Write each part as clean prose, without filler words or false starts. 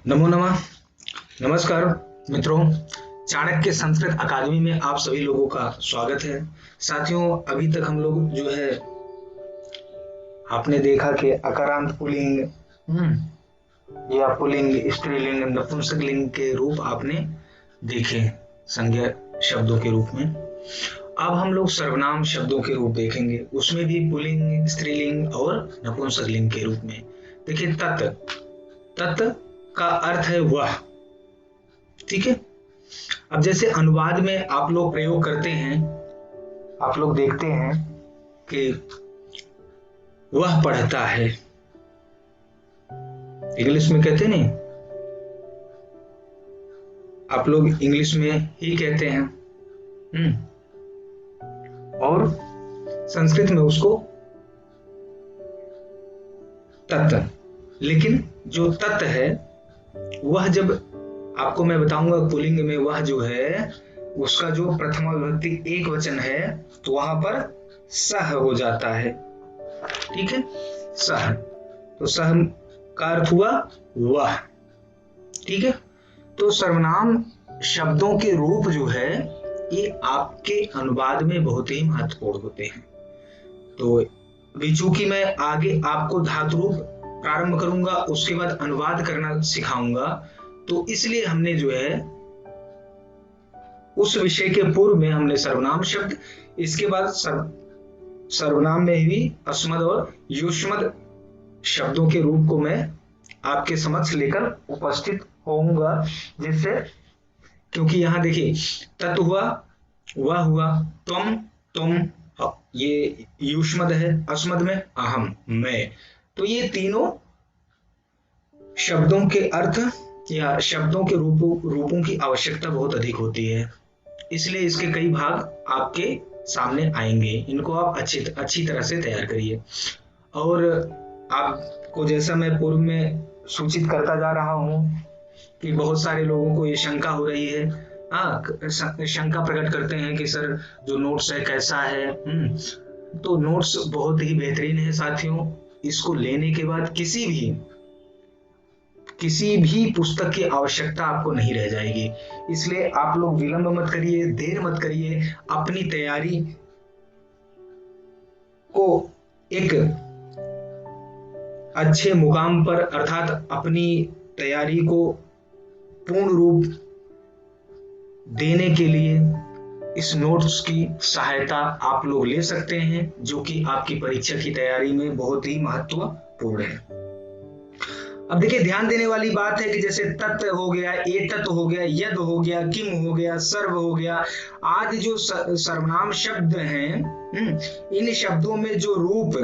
नमो नमः। नमस्कार मित्रों, चाणक्य संस्कृत अकादमी में आप सभी लोगों का स्वागत है। साथियों, अभी तक हम लोग जो है आपने देखा कि अकारांत पुल्लिंग या पुल्लिंग, स्त्रीलिंग, नपुंसकलिंग के रूप आपने देखे संज्ञा शब्दों के रूप में। अब हम लोग सर्वनाम शब्दों के रूप देखेंगे, उसमें भी पुल्लिंग, स्त्रीलिंग और नपुंसकलिंग के रूप में। देखिए, तत् तत् का अर्थ है वह। ठीक है। अब जैसे अनुवाद में आप लोग प्रयोग करते हैं, आप लोग देखते हैं कि वह पढ़ता है, इंग्लिश में कहते नहीं, आप लोग इंग्लिश में ही कहते हैं। और संस्कृत में उसको तत्। लेकिन जो तत् है वह, जब आपको मैं बताऊंगा पुल्लिंग में वह जो है उसका जो प्रथमा विभक्ति एक वचन है तो वहां पर सह हो जाता है। ठीक है, सह। तो सह का अर्थ हुआ वह। ठीक है। तो सर्वनाम शब्दों के रूप जो है ये आपके अनुवाद में बहुत ही महत्वपूर्ण होते हैं। तो चूंकि मैं आगे आपको धातु रूप प्रारंभ करूंगा, उसके बाद अनुवाद करना सिखाऊंगा, तो इसलिए हमने जो है उस विषय के पूर्व में हमने सर्वनाम शब्द, इसके बाद सर्वनाम में भी अस्मद और युष्मद शब्दों के रूप को मैं आपके समक्ष लेकर उपस्थित होऊंगा। जिससे, क्योंकि यहां देखिए तत् हुआ, वह हुआ, तुम, तुम, ये युष्मद है, अस्मद में अहम, मैं। तो ये तीनों शब्दों के अर्थ या शब्दों के रूपों की आवश्यकता बहुत अधिक होती है, इसलिए इसके कई भाग आपके सामने आएंगे। इनको आप अच्छी तरह से तैयार करिए। और आपको जैसा मैं पूर्व में सूचित करता जा रहा हूं कि बहुत सारे लोगों को ये शंका हो रही है, शंका प्रकट करते हैं कि सर जो नोट्स है कैसा है। तो नोट्स बहुत ही बेहतरीन है साथियों। इसको लेने के बाद किसी भी पुस्तक की आवश्यकता आपको नहीं रह जाएगी। इसलिए आप लोग विलंब मत करिए, देर मत करिए, अपनी तैयारी को एक अच्छे मुकाम पर, अर्थात अपनी तैयारी को पूर्ण रूप देने के लिए इस नोट्स की सहायता आप लोग ले सकते हैं, जो कि आपकी परीक्षा की तैयारी में बहुत ही महत्वपूर्ण है। अब देखिए, ध्यान देने वाली बात है कि जैसे तत् हो गया, एतत् हो गया, यद हो गया, किम हो गया, सर्व हो गया, आदि जो सर्वनाम शब्द हैं, इन शब्दों में जो रूप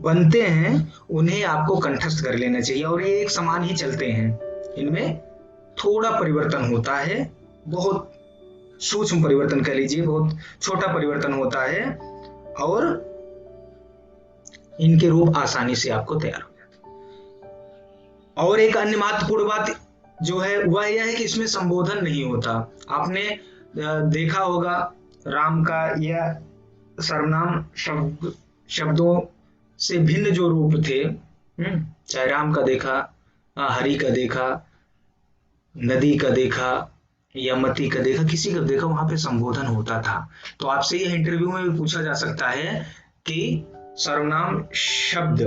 बनते हैं उन्हें आपको कंठस्थ कर लेना चाहिए। और ये एक समान ही चलते हैं, इनमें थोड़ा परिवर्तन होता है, बहुत सूक्ष्म परिवर्तन कह लीजिए, बहुत छोटा परिवर्तन होता है, और इनके रूप आसानी से आपको तैयार हो जाते हैं। और एक अन्य महत्वपूर्ण बात जो है वह यह है कि इसमें संबोधन नहीं होता। आपने देखा होगा राम का या सर्वनाम शब्दों से भिन्न जो रूप थे, चाहे राम का देखा, हरि का देखा, नदी का देखा, यमती का देखा, किसी का देखा, वहां पे संबोधन होता था। तो आपसे यह इंटरव्यू में भी पूछा जा सकता है कि सर्वनाम शब्द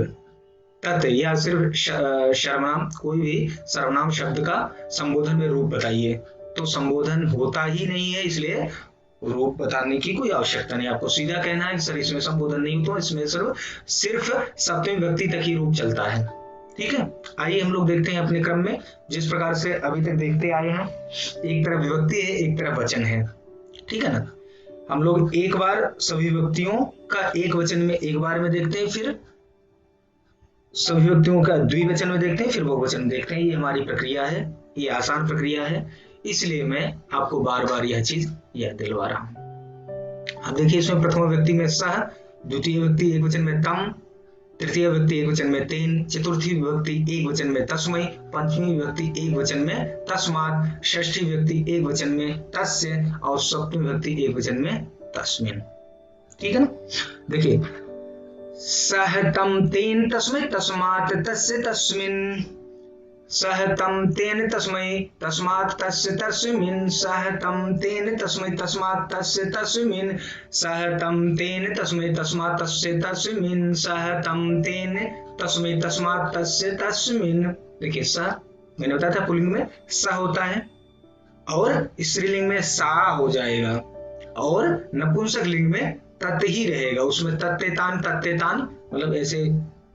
तत् या सिर्फ सर्वनाम, कोई भी सर्वनाम शब्द का संबोधन में रूप बताइए। तो संबोधन होता ही नहीं है, इसलिए रूप बताने की कोई आवश्यकता नहीं। आपको सीधा कहना है सर इसमें संबोधन नहीं होता, इसमें सिर्फ सप्तमी व्यक्ति तक ही रूप चलता है। ठीक है। आइए हम लोग देखते हैं अपने क्रम में, जिस प्रकार से अभी तक देखते आए हैं। एक तरफ विभक्ति है, एक तरफ वचन है। ठीक है ना। हम लोग एक बार सभी विभक्तियों का एक वचन में एक बार में देखते हैं, फिर सभी विभक्तियों का द्विवचन में देखते हैं, फिर बहुवचन में देखते हैं। ये हमारी प्रक्रिया है, ये आसान प्रक्रिया है, इसलिए मैं आपको बार बार यह चीज याद दिलवा रहा हूं। अब देखिए, इसमें प्रथम व्यक्ति में सह, द्वितीय व्यक्ति एक वचन में तम, तृतीय व्यक्ति एक वचन में तेन, चतुर्थी विभक्ति एक वचन में तस्मै, पंचमी व्यक्ति एक वचन में तस्मात्, षष्ठी व्यक्ति एक वचन में तस्य, और सप्तमी व्यक्ति एक वचन में तस्मिन्। ठीक है ना। देखिए, सह तम तेन तस्मै तस्मात् तस्य तस्मिन्, सह तम तेन तस्मै तस्मात् तस्य तस्मिन्, सह तम तेन तस्मै तस्मात् तस्य तस्मिन्, सह तम तेन तस्मै तस्मात् तस्य तस्मिन्, सह तम तेन तस्मै तस्मात् तस्य तस्मिन्। देखिए सह मैंने बताया था पुल्लिंग में स होता है और स्त्रीलिंग में सा हो जाएगा, और नपुंसक लिंग में तत् ही रहेगा, उसमें तत्तेतान तत्तेतान मतलब ऐसे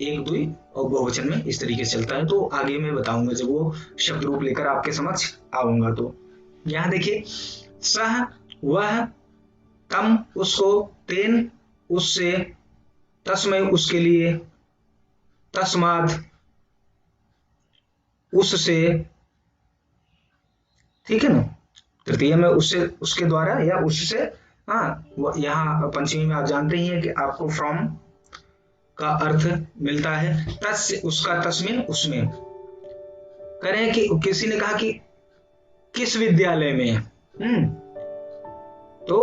एक दुई और बहुवचन में इस तरीके से चलता है। तो आगे मैं बताऊंगा जब वो शब्द रूप लेकर आपके समक्ष आऊंगा। तो यहाँ देखिए सह वह, तम उसको, तेन उससे, तस्मै उसके लिए, तस्मात् उससे, ठीक है ना। तृतीय में उससे, उसके द्वारा या उससे। हाँ, यहाँ पंचमी में आप जानते ही हैं कि आपको फ्रॉम का अर्थ मिलता है। तस्य उसका, तस्मिन उसमें। करें कि किसी ने कहा कि किस विद्यालय में, तो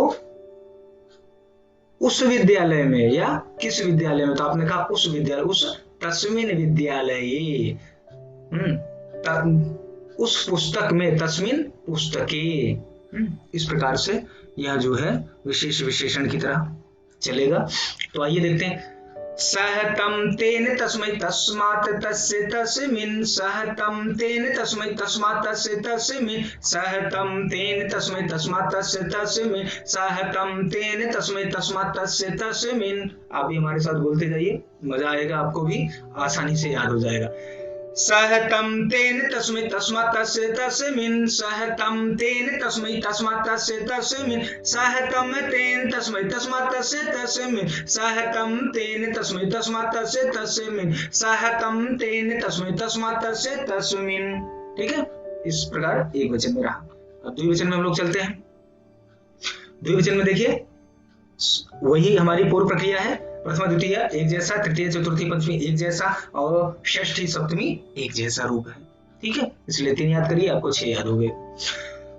उस विद्यालय में या किस विद्यालय में, तो आपने कहा उस विद्यालय, उस तस्मिन विद्यालय, उस पुस्तक में, तस्मिन पुस्तके। इस प्रकार से यह जो है विशेष विशेषण की तरह चलेगा। तो आइए देखते हैं। सह तम तेन तस्मै तस्मात् तस्य तस्मिन्, सह तम तेन तस्मै तस्मात् तस्य तस्मिन्, सह तम तेन तस्मै तस्मात् तस्य तस्मिन्, सह तम तेन तस्मै तस्मात् तस्य तस्मिन्। आप भी हमारे साथ बोलते जाइए, मजा आएगा, आपको भी आसानी से याद हो जाएगा। सह तम तेन तस्मै तस्मात् तस्य तस्मिन्, सह तम तेन तस्मै तस्मात् तस्य तस्मिन्, सह तम तेन तस्मै तस्मात् तस्य तस्मिन्, सह तम तेन तस्मै तस्मात् तस्य तस्मिन्, सह तम तेन तस्मै तस्मात् तस्य तस्मिन्। ठीक है, इस प्रकार एक वचन में रहा। अब द्विवचन में हम लोग चलते हैं। द्विवचन में देखिए वही हमारी पूर्व प्रक्रिया है। प्रथमा द्वितीय एक जैसा, तृतीय चतुर्थी पंचमी एक जैसा, और षष्ठी सप्तमी एक जैसा रूप है। ठीक है, इसलिए 3 याद करिए, आपको 6 याद हो गए।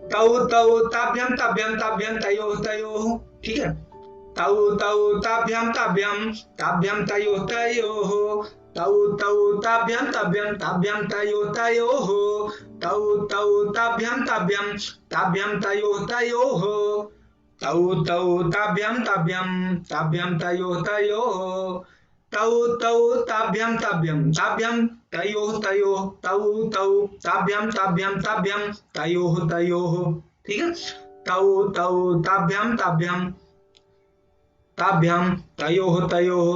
तौ तौ ताभ्यम ताभ्यम ताभ्यम तयोः तयोः। ठीक है, तौ तौ ताभ्यम ताभ्यम ताभ्यम तयोः तयोः, तौ तौ ताभ्यम ताभ्यम ताभ्यम तयोः तयोः, तौ तौ ताभ्यम ताभ्यम ताभ्यम तयोः तयोः, तौ तौ ताभ्यम ताभ्यम ताभ्यम तयोः तयोः, तौ तौ ताभ्यम ताभ्यम ताभ्यम तयोः तयोः, तौ तौ ताभ्यम ताभ्यम ताभ्यम तयोः तयोः। ठीक है, तौ तौ ताभ्यम ताभ्यम ताभ्यम तयोः तयोः,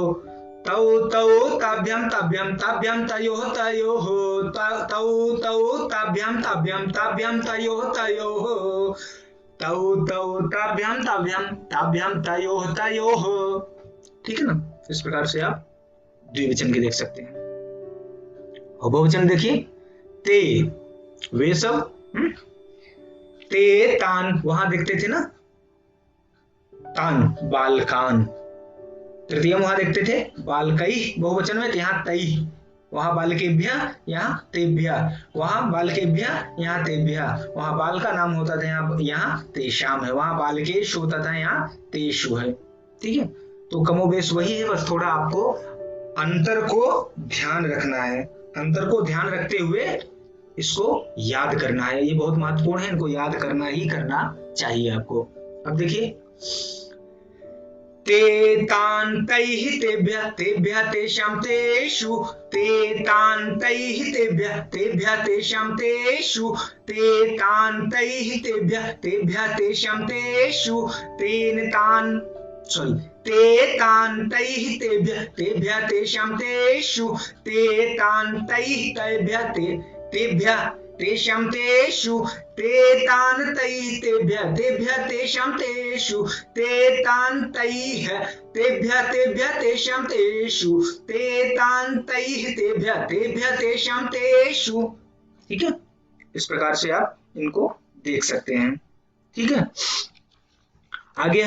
तौ तौ ताभ्यम ताभ्यम ताभ्यम तयोः तयोः, तौ तौ ताभ्यम ताभ्यम ताभ्यम तयोः तयोः, तौ तौ ताभ्यम ताभ्यम ताभ्यम तयोः तयोः। ठीक है ना, इस प्रकार से आप द्विवचन के देख सकते हैं। और बहुवचन देखिए, ते वे सब, ते तान, वहां देखते थे ना तान, बालकान। तृतीय वहां देखते थे बालकई बहुवचन में, यहाँ तई, वहां बालकेभ्य यहाँ तेभ्य, वहां बालकेभ्य यहाँ तेभ्य, वहां बाल का नाम होता था यहाँ तेषाम है, वहां बालकेश होता था यहाँ तेषु है। ठीक है, तो कमोबेश वही है, बस थोड़ा आपको अंतर को ध्यान रखना है, अंतर को ध्यान रखते हुए इसको याद करना है। ये बहुत महत्वपूर्ण है, इनको याद करना ही करना चाहिए आपको। अब देखिए, ते तान तैः तेभ्यः तेभ्यः तेषां तेषु, ते तान तैः तेभ्यः तेभ्यः तेषां तेषु, ते तान तैः तेभ्यः तेभ्यः तेषां तेषु, तेन तान ते तान तैः तेभ्यः तेभ्यः तेषां तेषु, ते तान तैः तेभ्यः तेभ्यः तेषां तेषु, ते तान तैः तेभ्यः तेभ्यः तेषां तेषु, ते तान तैः तेभ्यः तेभ्यः तेषां तेषु, ते तान तैः तेभ्यः तेभ्यः तेषां तेषु। ठीक है, इस प्रकार से आप इनको देख सकते हैं। ठीक है, आगे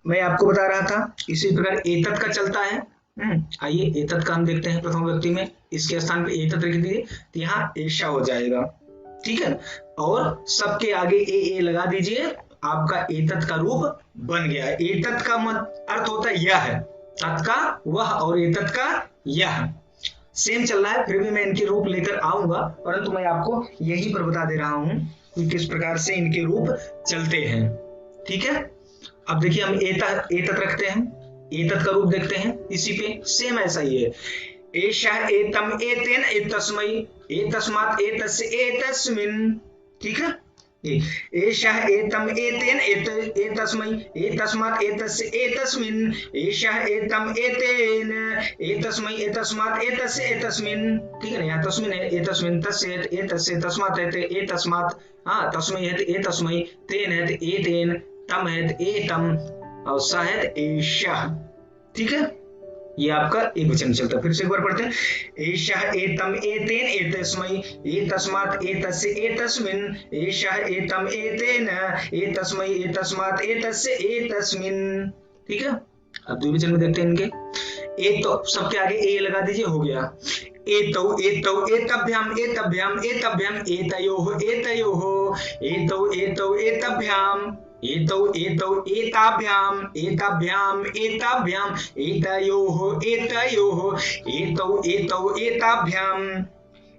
मैं आपको बता रहा था इसी प्रकार एतत् का चलता है। आइए एतत् का हम देखते हैं। प्रथम व्यक्ति में इसके स्थान पे एतत् रख दीजिए, तो यहाँ ऐशा हो जाएगा। ठीक है, और सबके आगे ए लगा दीजिए, आपका एतत् का रूप बन गया। एतत् का अर्थ होता है यह है, तत्का वह और एतत् का यह सेम चल रहा है, फिर भी मैं इनके रूप लेकर आऊंगा, परंतु मैं आपको यहीं पर बता दे रहा हूं कि किस प्रकार से इनके रूप चलते हैं। ठीक है, अब देखिए हम एतत् रखते हैं, एतत् का रूप देखते हैं, इसी पे सेम ऐसा ही है। एषः एतम एतेन एतस्मै एतस्मात् एतस्य एतस्मिन्। ठीक है, एषः एतम एतेन एतस्मै एतस्मात् एतस्य एतस्मिन् एषः एतम एतेन एतस्मै एतस्मात् एतस्य एतस्मिन्। ठीक है ना, यहाँ तस्मिन् है, एतस्मिन् तस्य एतस्य तस्मात् एतस्मात्, हाँ तस्मै है एतस्मै, तेन है एतेन, तम है एतम और स है एषः। ठीक है, ये आपका एक वचन चलता है। फिर से एक बार पढ़ते हैं, एषः एतम एतेन एतस्मै एतस्मात् एतस्य एतस्मिन् एषः एतम एतेन एतस्मै एतस्मात् एतस्य एतस्मिन्। ठीक है, अब द्विवचन में देखते हैं इनके। एक तो सबके आगे ए लगा दीजिए, हो गया। एतौ एतौ एतभ्याम एतभ्याम एतभ्याम एतयोः एतयोः एतौ एतौ एतभ्याम एतौ एतौ एताभ्याम एताभ्याम एताभ्याम एतयोः एतयोः एतौ एतौ एताभ्याम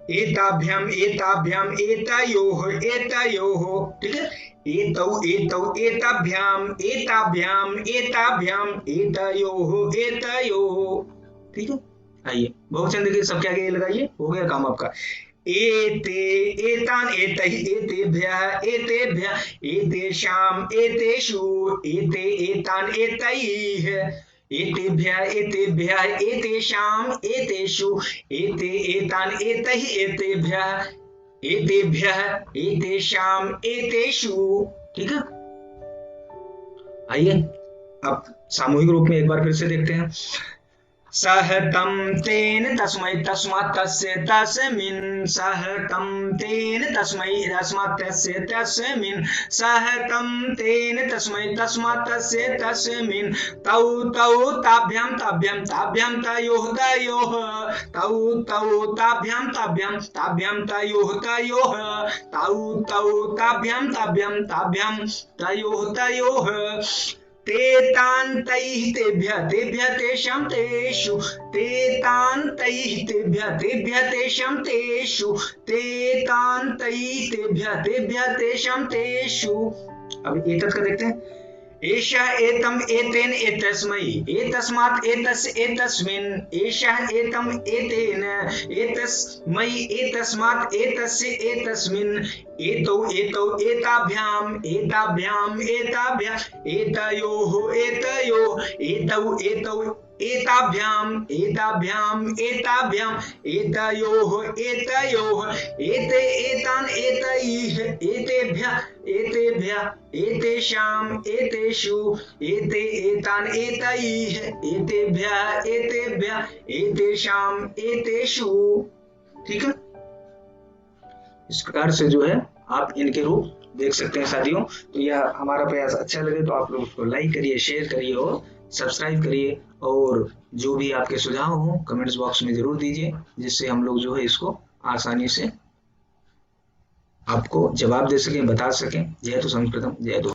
एताभ्याम एताभ्याम एतयोः एतयोः। ठीक है, एतौ एतौ एताभ्याम एताभ्याम एताभ्याम एतयोः एतयोः। ठीक है, आइए बहुवचन देखिए, सबके आगे लगाइए, हो गया काम आपका। एते एतान एतैः एतेभ्यः एतेभ्यः एतेषाम् एतेषु एते एतान एतैः एतेभ्यः एतेभ्यः एतेषाम् एतेषु एते एतान एतैः एतेभ्यः एतेभ्यः एतेषाम् एतेषु। ठीक है, आइए अब सामूहिक रूप में एक बार फिर से देखते हैं। सह तम तेन तस्मै तस्मात् तस्य तस्मिन् सह तम तेन तस्मै तस्मात् तस्य तस्मिन् सह तम तेन तस्मै तस्मात् तस्य तस्मिन् तौ तौ ताभ्यां ताभ्यां ताभ्यां तयोः तयोः तौ तौ ताभ्यां ताभ्यां ताभ्यां तयोः तयोः तौ तौ ताभ्यां ताभ्यां ताभ्यां तयोः तयोः तेतान तैः तेभ्यः तेभ्यः तेषां तेषु तेतान तैः तेभ्यः तेभ्यः तेषां तेषु तेतान तैः तेभ्यः तेभ्यः तेषां तेषु। अब एतत् का देखते हैं। एषः एतम एतेन एतस्मै एतस्मात् एतस्य एतस्मिन् एषः एतम एतेन एतस्मै एतस्मात् एतस्य एतस्मिन् एतौ एतौ एताभ्याम एताभ्याम एताभ्याम एतयोः एतयोः एतौ एतौ एताभ्याम एताभ्याम एताभ्याम एतयोः एतयोः एते एतान एतैः एतेभ्यः एतेभ्यः एतेषाम् एतेषु एते एतान एतैः एतेभ्यः एतेभ्यः एतेषाम् एतेषु। ठीक है, इस प्रकार से जो है आप इनके रूप देख सकते हैं साथियों। तो यह हमारा प्रयास अच्छा लगे तो आप लोग उसको लाइक करिए, शेयर करिए और सब्सक्राइब करिए, और जो भी आपके सुझाव हो कमेंट्स बॉक्स में जरूर दीजिए, जिससे हम लोग जो है इसको आसानी से आपको जवाब दे सकें, बता सकें। जय तो संस्कृतम, जय तो।